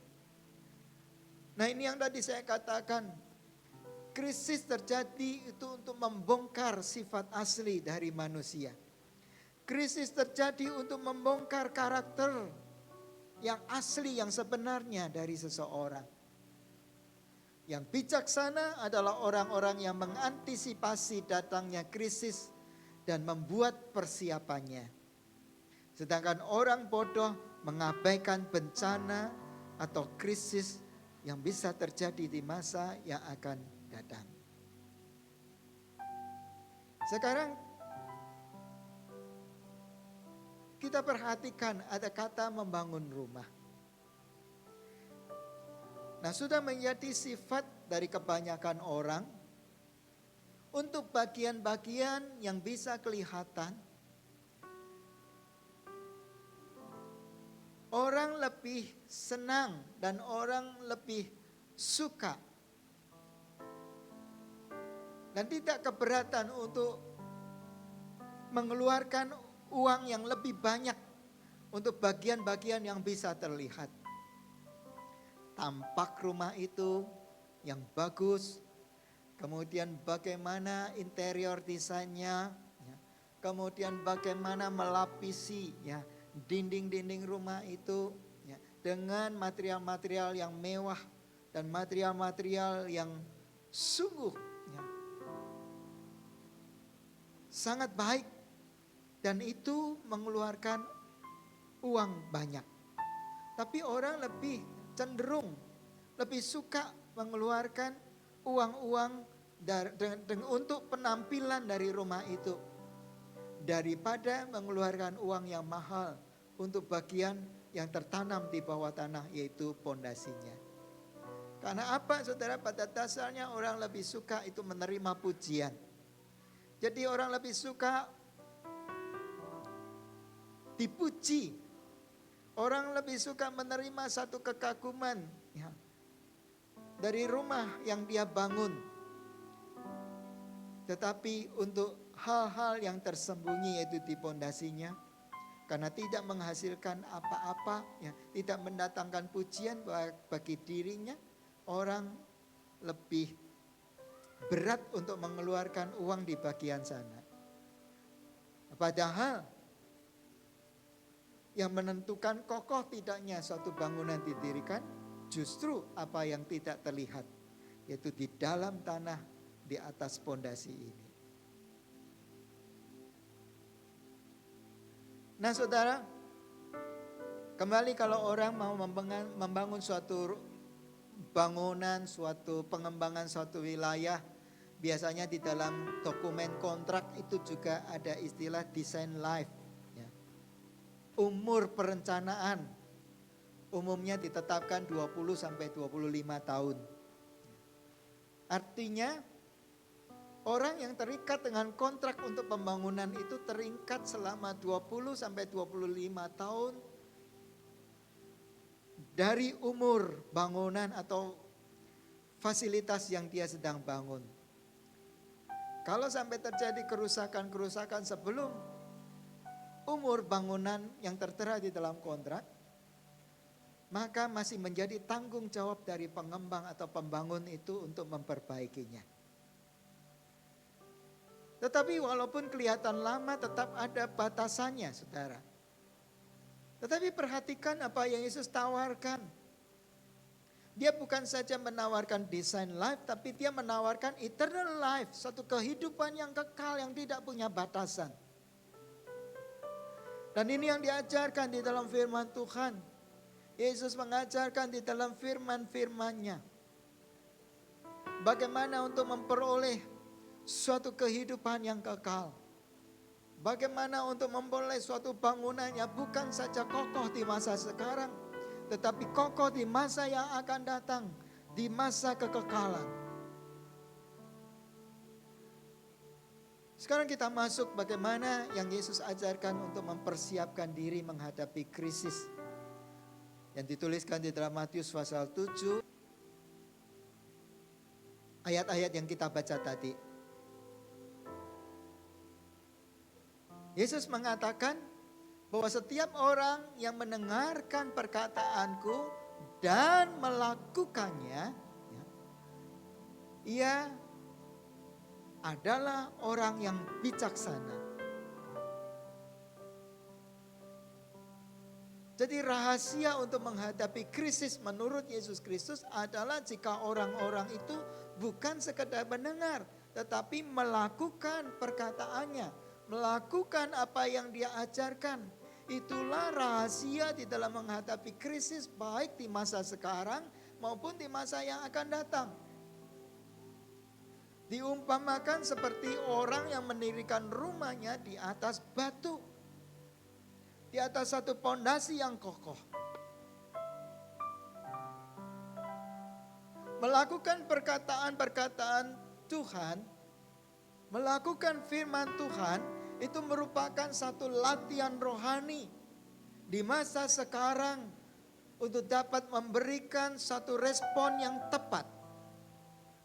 Nah ini yang tadi saya katakan, krisis terjadi itu untuk membongkar sifat asli dari manusia. Krisis terjadi untuk membongkar karakter yang asli, yang sebenarnya dari seseorang. Yang bijaksana adalah orang-orang yang mengantisipasi datangnya krisis dan membuat persiapannya. Sedangkan orang bodoh mengabaikan bencana atau krisis yang bisa terjadi di masa yang akan datang. Sekarang kita perhatikan ada kata membangun rumah. Nah, sudah menjadi sifat dari kebanyakan orang untuk bagian-bagian yang bisa kelihatan. Orang lebih senang dan orang lebih suka dan tidak keberatan untuk mengeluarkan uang yang lebih banyak untuk bagian-bagian yang bisa terlihat. Tampak rumah itu yang bagus, kemudian bagaimana interior desainnya, ya, kemudian bagaimana melapisi ya, dinding-dinding rumah itu, ya, dengan material-material yang mewah dan material-material yang sungguh ya, sangat baik, dan itu mengeluarkan uang banyak. Tapi orang lebih cenderung, lebih suka mengeluarkan uang-uang untuk penampilan dari rumah itu daripada mengeluarkan uang yang mahal untuk bagian yang tertanam di bawah tanah, yaitu pondasinya. Karena apa, saudara? Pada dasarnya orang lebih suka itu menerima pujian. Jadi orang lebih suka dipuji. Orang lebih suka menerima satu kekaguman ya, dari rumah yang dia bangun. Tetapi untuk hal-hal yang tersembunyi, yaitu di pondasinya, karena tidak menghasilkan apa-apa, ya, tidak mendatangkan pujian bagi dirinya, orang lebih berat untuk mengeluarkan uang di bagian sana. Padahal yang menentukan kokoh tidaknya suatu bangunan didirikan justru apa yang tidak terlihat, yaitu di dalam tanah, di atas pondasi ini. Nah, saudara, kembali kalau orang mau membangun suatu bangunan, suatu pengembangan suatu wilayah, biasanya di dalam dokumen kontrak itu juga ada istilah design life. Ya. Umur perencanaan umumnya ditetapkan 20 sampai 25 tahun. Artinya orang yang terikat dengan kontrak untuk pembangunan itu terikat selama 20 sampai 25 tahun dari umur bangunan atau fasilitas yang dia sedang bangun. Kalau sampai terjadi kerusakan-kerusakan sebelum umur bangunan yang tertera di dalam kontrak, maka masih menjadi tanggung jawab dari pengembang atau pembangun itu untuk memperbaikinya. Tetapi walaupun kelihatan lama, tetap ada batasannya, saudara. Tetapi perhatikan apa yang Yesus tawarkan. Dia bukan saja menawarkan design life, tapi dia menawarkan eternal life, satu kehidupan yang kekal yang tidak punya batasan. Dan ini yang diajarkan di dalam firman Tuhan. Yesus mengajarkan di dalam firman-firman-Nya bagaimana untuk memperoleh suatu kehidupan yang kekal. Bagaimana untuk memperoleh suatu bangunan yang bukan saja kokoh di masa sekarang, tetapi kokoh di masa yang akan datang, di masa kekekalan. Sekarang kita masuk bagaimana yang Yesus ajarkan untuk mempersiapkan diri menghadapi krisis. Yang dituliskan di dalam Matius pasal 7, ayat-ayat yang kita baca tadi. Yesus mengatakan bahwa setiap orang yang mendengarkan perkataanku dan melakukannya, ya, ia adalah orang yang bijaksana. Jadi rahasia untuk menghadapi krisis menurut Yesus Kristus adalah jika orang-orang itu bukan sekedar mendengar, tetapi melakukan perkataannya, melakukan apa yang dia ajarkan. Itulah rahasia di dalam menghadapi krisis baik di masa sekarang maupun di masa yang akan datang. Diumpamakan seperti orang yang mendirikan rumahnya di atas batu, di atas satu pondasi yang kokoh. Melakukan perkataan-perkataan Tuhan, melakukan firman Tuhan, itu merupakan satu latihan rohani di masa sekarang untuk dapat memberikan satu respon yang tepat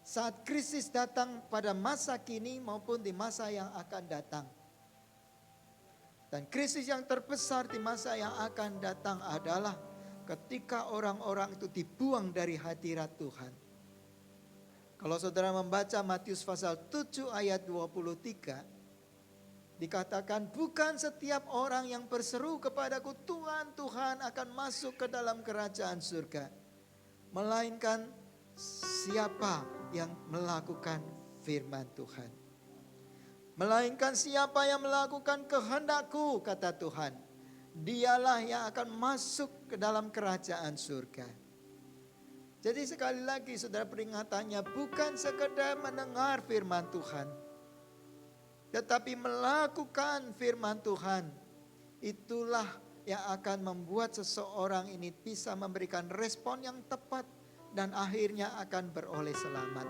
saat krisis datang pada masa kini maupun di masa yang akan datang. Dan krisis yang terbesar di masa yang akan datang adalah ketika orang-orang itu dibuang dari hadirat Tuhan. Kalau saudara membaca Matius pasal 7 ayat 23, Dikatakan bukan setiap orang yang berseru kepadaku Tuhan, Tuhan akan masuk ke dalam kerajaan surga. Melainkan siapa yang melakukan firman Tuhan. Melainkan siapa yang melakukan kehendakku, kata Tuhan. Dialah yang akan masuk ke dalam kerajaan surga. Jadi sekali lagi saudara, peringatannya bukan sekedar mendengar firman Tuhan, tetapi melakukan firman Tuhan. Itulah yang akan membuat seseorang ini bisa memberikan respon yang tepat dan akhirnya akan beroleh selamat.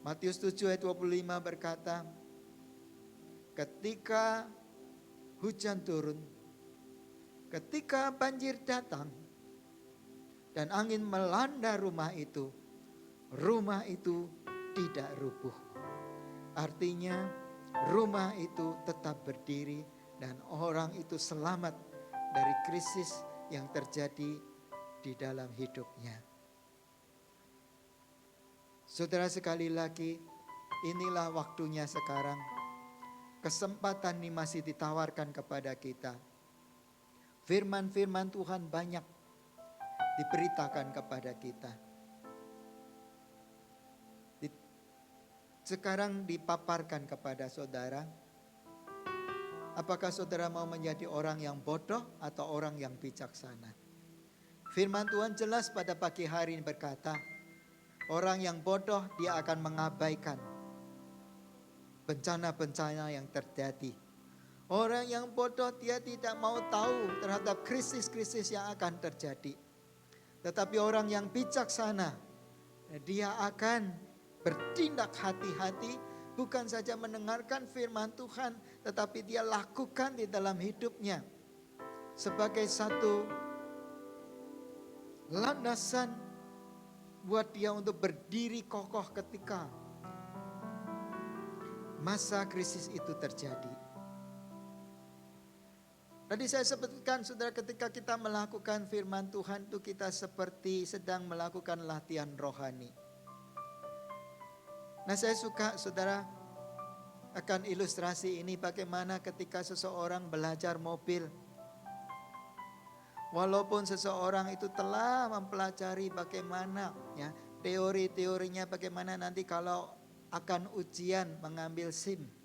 Matius 7 ayat 25 berkata, ketika hujan turun, ketika banjir datang, dan angin melanda rumah itu tidak rubuh. Artinya rumah itu tetap berdiri dan orang itu selamat dari krisis yang terjadi di dalam hidupnya. Saudara, sekali lagi, inilah waktunya sekarang. Kesempatan ini masih ditawarkan kepada kita. Firman-firman Tuhan banyak diberitakan kepada kita. Sekarang dipaparkan kepada saudara. Apakah saudara mau menjadi orang yang bodoh atau orang yang bijaksana? Firman Tuhan jelas pada pagi hari ini berkata, orang yang bodoh dia akan mengabaikan bencana-bencana yang terjadi. Orang yang bodoh dia tidak mau tahu terhadap krisis-krisis yang akan terjadi. Tetapi orang yang bijaksana, dia akan bertindak hati-hati, bukan saja mendengarkan firman Tuhan, tetapi dia lakukan di dalam hidupnya sebagai satu landasan buat dia untuk berdiri kokoh ketika masa krisis itu terjadi. Tadi saya sebutkan saudara, ketika kita melakukan firman Tuhan itu kita seperti sedang melakukan latihan rohani. Nah, saya suka saudara akan ilustrasi ini bagaimana ketika seseorang belajar mobil. Walaupun seseorang itu telah mempelajari bagaimana ya teori-teorinya, bagaimana nanti kalau akan ujian mengambil SIM.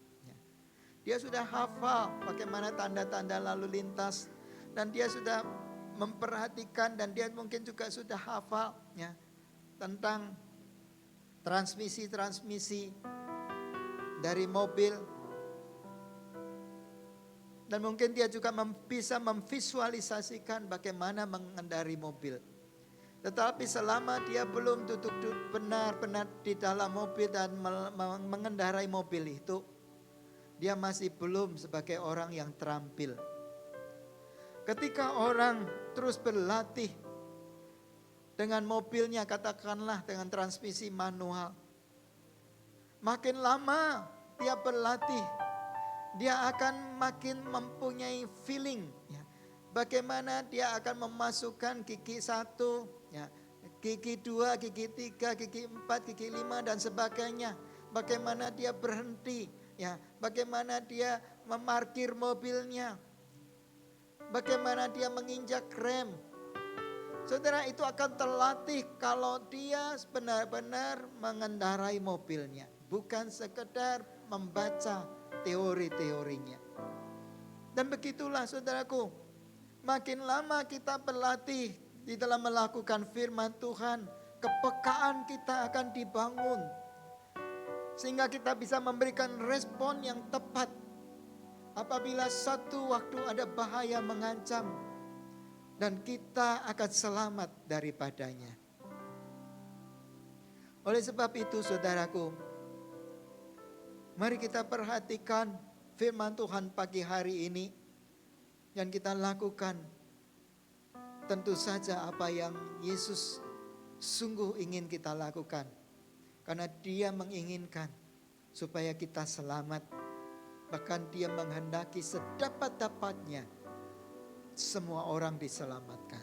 Dia sudah hafal bagaimana tanda-tanda lalu lintas. Dan dia sudah memperhatikan dan dia mungkin juga sudah hafal ya, tentang transmisi-transmisi dari mobil. Dan mungkin dia juga bisa memvisualisasikan bagaimana mengendarai mobil. Tetapi selama dia belum duduk benar-benar di dalam mobil dan mengendarai mobil itu, dia masih belum sebagai orang yang terampil. Ketika orang terus berlatih dengan mobilnya, katakanlah dengan transmisi manual, makin lama dia berlatih, dia akan makin mempunyai feeling ya, bagaimana dia akan memasukkan gigi 1, ya, gigi 2, gigi 3, gigi 4, gigi 5 dan sebagainya. Bagaimana dia berhenti, ya, bagaimana dia memarkir mobilnya, bagaimana dia menginjak rem. Saudara, itu akan terlatih kalau dia benar-benar mengendarai mobilnya, bukan sekedar membaca teori-teorinya. Dan begitulah saudaraku, makin lama kita berlatih di dalam melakukan firman Tuhan, kepekaan kita akan dibangun. Sehingga kita bisa memberikan respon yang tepat apabila satu waktu ada bahaya mengancam, dan kita akan selamat daripadanya. Oleh sebab itu saudaraku, mari kita perhatikan firman Tuhan pagi hari ini yang kita lakukan. Tentu saja apa yang Yesus sungguh ingin kita lakukan. Karena dia menginginkan supaya kita selamat. Bahkan dia menghendaki sedapat-dapatnya semua orang diselamatkan.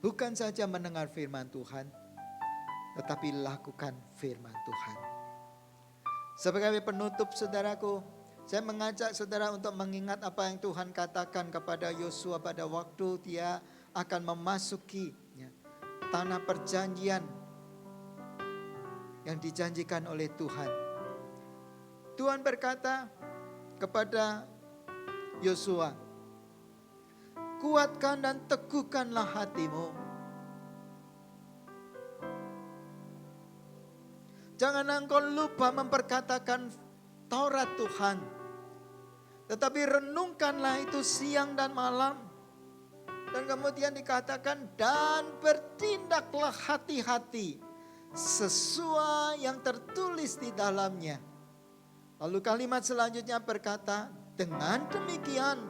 Bukan saja mendengar firman Tuhan, tetapi lakukan firman Tuhan. Sebagai penutup saudaraku, saya mengajak saudara untuk mengingat apa yang Tuhan katakan kepada Yosua pada waktu dia akan memasuki tanah perjanjian yang dijanjikan oleh Tuhan. Tuhan berkata kepada Yosua, kuatkan dan teguhkanlah hatimu. Jangan engkau lupa memperkatakan Taurat Tuhan, tetapi renungkanlah itu siang dan malam. Dan kemudian dikatakan, dan bertindaklah hati-hati sesuai yang tertulis di dalamnya. Lalu kalimat selanjutnya berkata, dengan demikian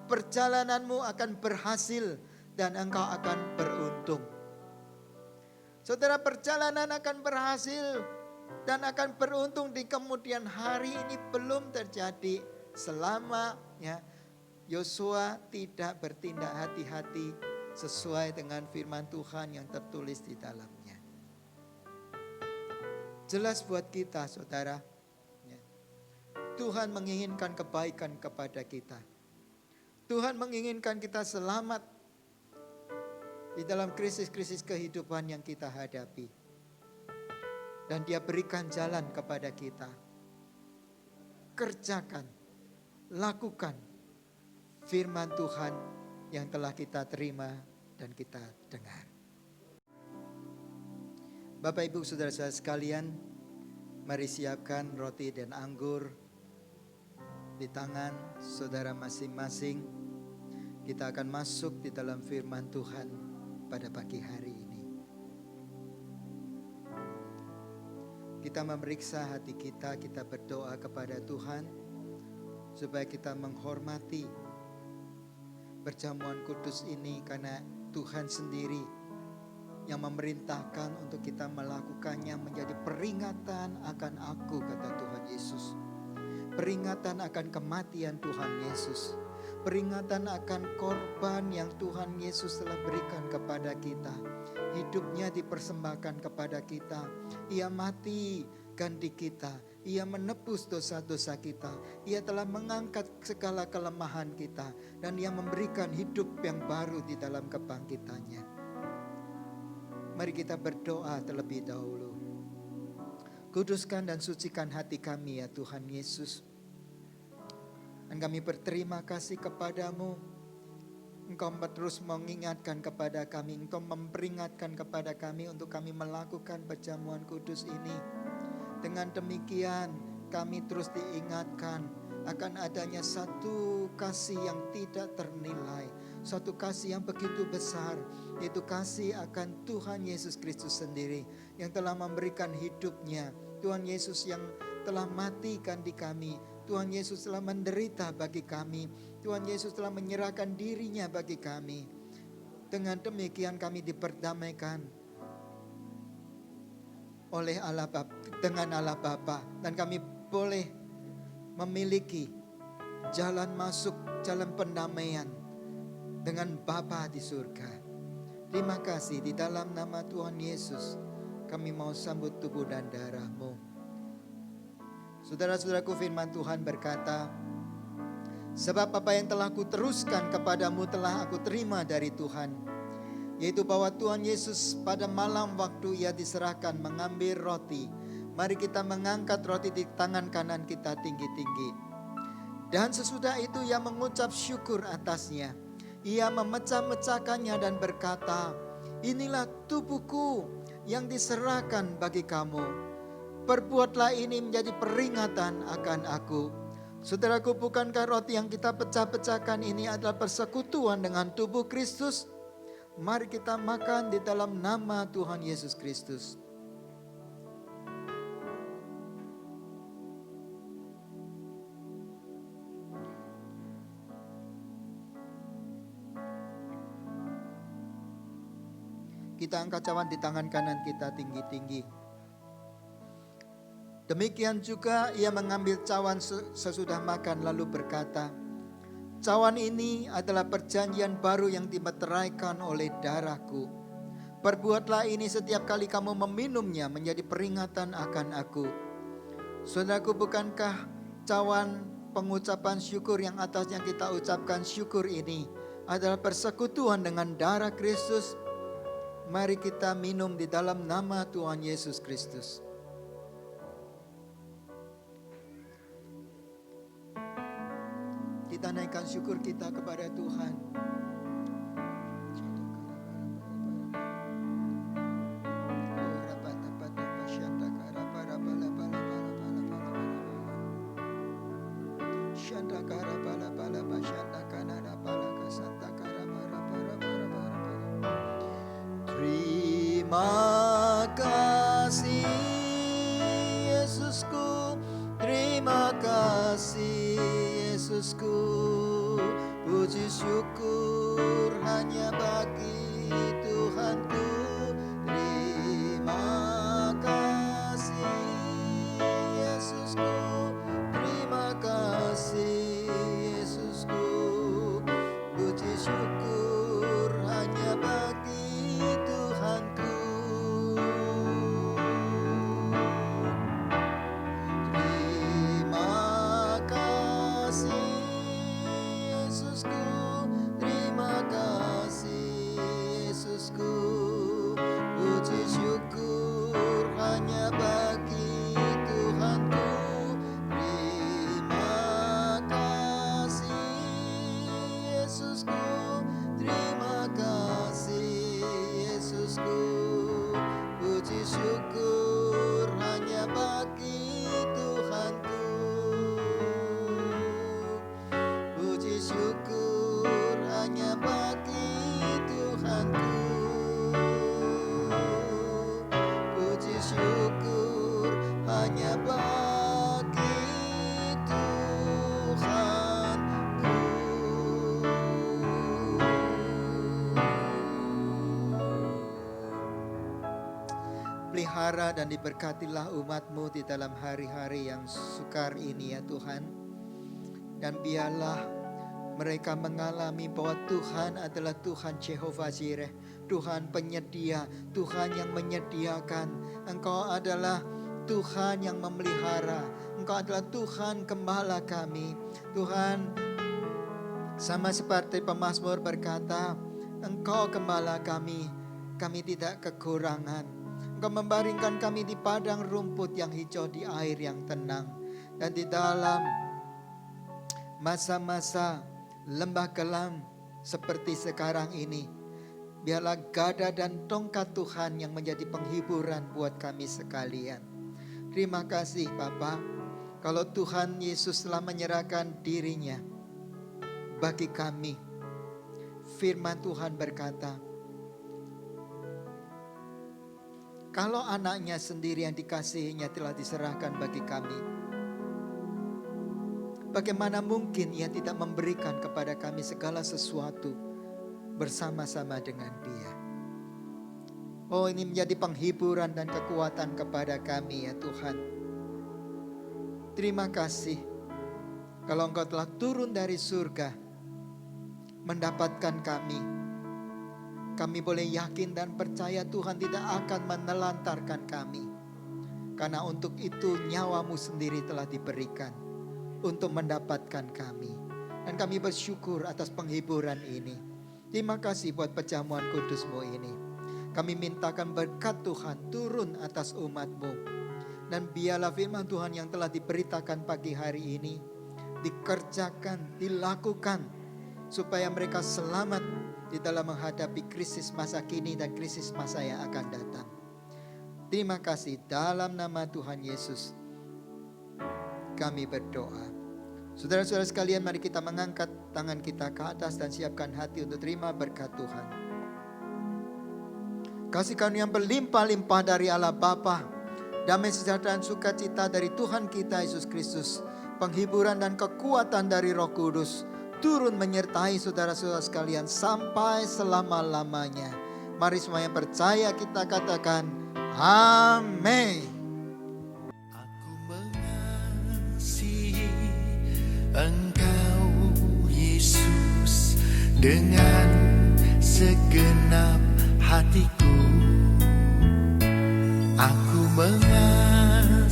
perjalananmu akan berhasil dan engkau akan beruntung. Saudara, perjalanan akan berhasil dan akan beruntung di kemudian hari ini belum terjadi selama Yosua tidak bertindak hati-hati sesuai dengan firman Tuhan yang tertulis di dalamnya. Jelas buat kita saudara, Tuhan menginginkan kebaikan kepada kita. Tuhan menginginkan kita selamat di dalam krisis-krisis kehidupan yang kita hadapi. Dan Dia berikan jalan kepada kita. Kerjakan, lakukan firman Tuhan yang telah kita terima dan kita dengar. Bapak Ibu Saudara-saudara sekalian, mari siapkan roti dan anggur di tangan saudara masing-masing. Kita akan masuk di dalam firman Tuhan pada pagi hari ini. Kita memeriksa hati kita, kita berdoa kepada Tuhan supaya kita menghormati perjamuan kudus ini, karena Tuhan sendiri yang memerintahkan untuk kita melakukannya menjadi peringatan akan aku, kata Tuhan Yesus. Peringatan akan kematian Tuhan Yesus. Peringatan akan korban yang Tuhan Yesus telah berikan kepada kita. Hidupnya dipersembahkan kepada kita. Ia mati ganti kita. Ia menebus dosa-dosa kita. Ia telah mengangkat segala kelemahan kita. Dan Ia memberikan hidup yang baru di dalam kebangkitannya. Mari kita berdoa terlebih dahulu. Kuduskan dan sucikan hati kami ya Tuhan Yesus. Dan kami berterima kasih kepadamu. Engkau terus mengingatkan kepada kami. Engkau memperingatkan kepada kami untuk kami melakukan perjamuan kudus ini. Dengan demikian kami terus diingatkan akan adanya satu kasih yang tidak ternilai. Satu kasih yang begitu besar. Yaitu kasih akan Tuhan Yesus Kristus sendiri. Yang telah memberikan hidupnya. Tuhan Yesus yang telah mati ganti kami. Tuhan Yesus telah menderita bagi kami. Tuhan Yesus telah menyerahkan dirinya bagi kami. Dengan demikian kami diperdamaikan oleh Allah Bapa, dengan Allah Bapa, dan kami boleh memiliki jalan masuk, jalan pendamaian dengan Bapa di surga. Terima kasih, di dalam nama Tuhan Yesus kami mau sambut tubuh dan darah-Mu. Saudara-saudaraku, firman Tuhan berkata, sebab apa yang telah kuteruskan kepadamu telah aku terima dari Tuhan, yaitu bahwa Tuhan Yesus pada malam waktu Ia diserahkan mengambil roti. Mari kita mengangkat roti di tangan kanan kita tinggi-tinggi. Dan sesudah itu Ia mengucap syukur atasnya. Ia memecah-mecahkannya dan berkata, inilah tubuhku yang diserahkan bagi kamu. Perbuatlah ini menjadi peringatan akan aku. Saudaraku, bukankah roti yang kita pecah-pecahkan ini adalah persekutuan dengan tubuh Kristus? Mari kita makan di dalam nama Tuhan Yesus Kristus. Kita angkat cawan di tangan kanan kita tinggi-tinggi. Demikian juga Ia mengambil cawan sesudah makan lalu berkata, cawan ini adalah perjanjian baru yang dimeteraikan oleh darahku. Perbuatlah ini setiap kali kamu meminumnya menjadi peringatan akan aku. Saudaraku, bukankah cawan pengucapan syukur yang atasnya kita ucapkan syukur ini adalah persekutuan dengan darah Kristus? Mari kita minum di dalam nama Tuhan Yesus Kristus. Kita naikkan syukur kita kepada Tuhan. Terima kasih Yesusku, terima kasih Yesusku, puji syukur hanya bagi Tuhanku. Terima kasih Yesusku, terima kasih Yesusku, puji syukur hanya bagi Tuhanku. Puji syukur hanya bagi Tuhanku. Terima kasih Yesusku, terima kasih Yesusku, puji syukur hanya bagi Tuhanku. Puji syukur hanya bagi Tuhanku. Syukur hanya bagi Tuhanku. Pelihara dan diberkatilah umat-Mu di dalam hari-hari yang sukar ini ya Tuhan. Dan biarlah mereka mengalami bahwa Tuhan adalah Tuhan Jehovah Jireh, Tuhan penyedia, Tuhan yang menyediakan. Engkau adalah Tuhan yang memelihara, Engkau adalah Tuhan gembala kami. Tuhan, sama seperti pemazmur berkata, Engkau gembala kami, kami tidak kekurangan. Engkau membaringkan kami di padang rumput yang hijau, di air yang tenang. Dan di dalam masa-masa lembah kelam seperti sekarang ini, biarlah gada dan tongkat Tuhan yang menjadi penghiburan buat kami sekalian. Terima kasih Bapa, kalau Tuhan Yesus telah menyerahkan dirinya bagi kami. Firman Tuhan berkata, kalau anaknya sendiri yang dikasihinya telah diserahkan bagi kami, bagaimana mungkin Ia tidak memberikan kepada kami segala sesuatu bersama-sama dengan Dia. Oh, ini menjadi penghiburan dan kekuatan kepada kami ya Tuhan. Terima kasih kalau Engkau telah turun dari surga mendapatkan kami. Kami boleh yakin dan percaya Tuhan tidak akan menelantarkan kami. Karena untuk itu nyawa-Mu sendiri telah diberikan untuk mendapatkan kami. Dan kami bersyukur atas penghiburan ini. Terima kasih buat perjamuan kudus-Mu ini. Kami mintakan berkat Tuhan turun atas umat-Mu. Dan biarlah firman Tuhan yang telah diberitakan pagi hari ini dikerjakan, dilakukan, supaya mereka selamat di dalam menghadapi krisis masa kini dan krisis masa yang akan datang. Terima kasih, dalam nama Tuhan Yesus kami berdoa. Saudara-saudara sekalian, mari kita mengangkat tangan kita ke atas dan siapkan hati untuk terima berkat Tuhan. Kasih karunia yang berlimpah-limpah dari Allah Bapa, damai sejahtera dan sukacita dari Tuhan kita Yesus Kristus, penghiburan dan kekuatan dari Roh Kudus turun menyertai saudara-saudara sekalian sampai selama-lamanya. Mari semua yang percaya kita katakan amin. Aku mengasihi Engkau Yesus dengan segenap hatiku. Aku mengasihi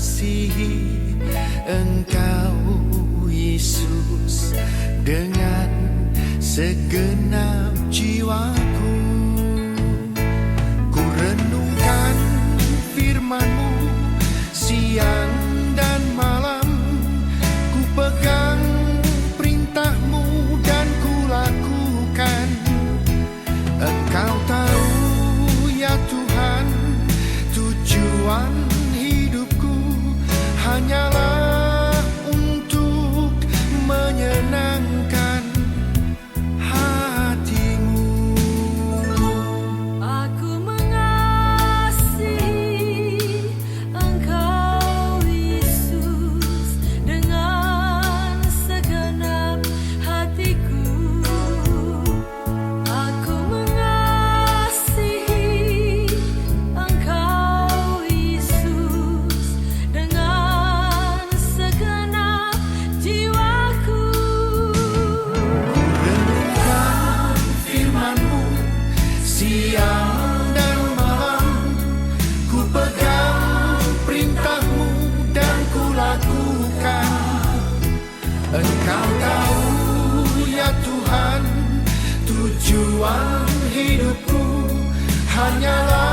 Engkau Yesus dengan segenap jiwaku. Ku renungkan firman-Mu siang dan malam, ku pegang perintah-Mu dan ku lakukan. Engkau tahu ya Tuhan, tujuan hidupku hanyalah untuk menyenangkan hati-Mu. Aku mengasihi Engkau Yesus dengan segenap hatiku. Aku mengasihi Engkau Yesus dengan segenap jiwaku. Renungkan firman-Mu siang dan malam, ku pegang perintah-Mu dan ku lakukan. Engkau tahu ya Tuhan, tujuan hidupku hanyalah